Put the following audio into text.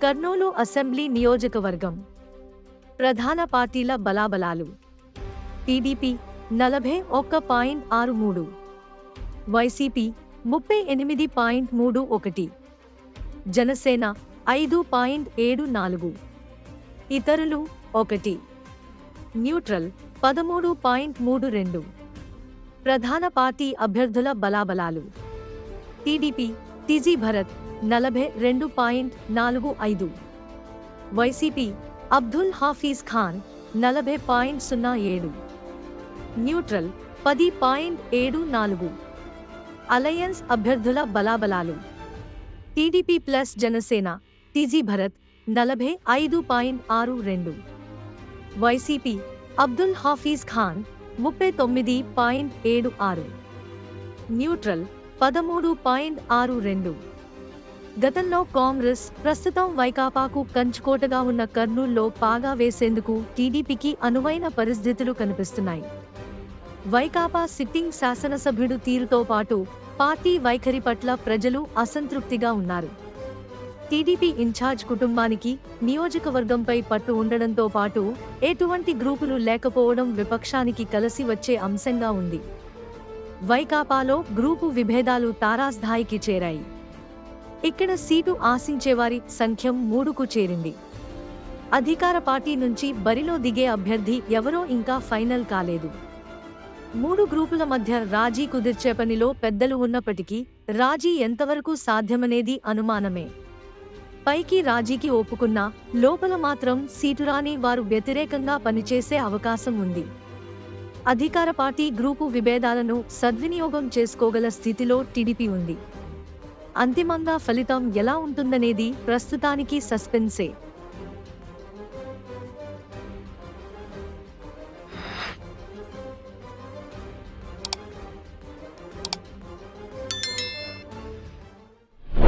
Kurnool assembly నియోజకవర్గం ప్రధాన పార్టీల బలాబలాలు. టీడీపీ 41.63, వైసీపీ 38.31, జనసేన 5.74, ఇతరులు 1, న్యూట్రల్ 13.32. ప్రధాన పార్టీ అభ్యర్థుల బలాబలాలు. TDP TG Bharath 42.45, YCP Abdul Hafeez Khan 40.07, neutral 10.74. Alliance అభ్యర్థుల బలాబలాలు. TDP plus Janasena TG Bharath 45.62, YCP Abdul Hafeez Khan 39.76, neutral 13.62. గతంలో కాంగ్రెస్, ప్రస్తుతం వైకాపాకు కంచుకోటగా ఉన్న కర్నూల్లో పాగా వేసేందుకు టీడీపీకి అనువైన పరిస్థితులు కనిపిస్తున్నాయి. వైకాపా సిట్టింగ్ శాసనసభ్యుడు తీరుతో పాటు పార్టీ వైఖరి పట్ల ప్రజలు అసంతృప్తిగా ఉన్నారు. టీడీపీ ఇన్ఛార్జ్ కుటుంబానికి నియోజకవర్గంపై పట్టు ఉండడంతో పాటు ఎటువంటి గ్రూపులు లేకపోవడం విపక్షానికి కలిసి వచ్చే అంశంగా ఉంది. వైకాపాలో గ్రూపు విభేదాలు తారాస్థాయికి చేరాయి. ఇక్కడ సీటు ఆశించేవారి సంఖ్య 3కు చేరింది. అధికార పార్టీ నుంచి బరిలో దిగే అభ్యర్థి ఎవరో ఇంకా ఫైనల్ కాలేదు. 3 గ్రూపుల మధ్య రాజీ కుదిర్చే పనిలో పెద్దలు ఉన్నప్పటికీ రాజీ ఎంతవరకు సాధ్యమనేది అనుమానమే. పైకి రాజీకి ఒప్పుకున్నా లోపల మాత్రం సీటు రాని వారు వ్యతిరేకంగా పనిచేసే అవకాశం ఉంది. అధికార పార్టీ గ్రూపు విభేదాలను సద్వినియోగం చేసుకోగల స్థితిలో టీడీపీ ఉంది. అంతిమంగా ఫలితం ఎలా ఉంటుందనేది ప్రస్తుతానికి సస్పెన్సే.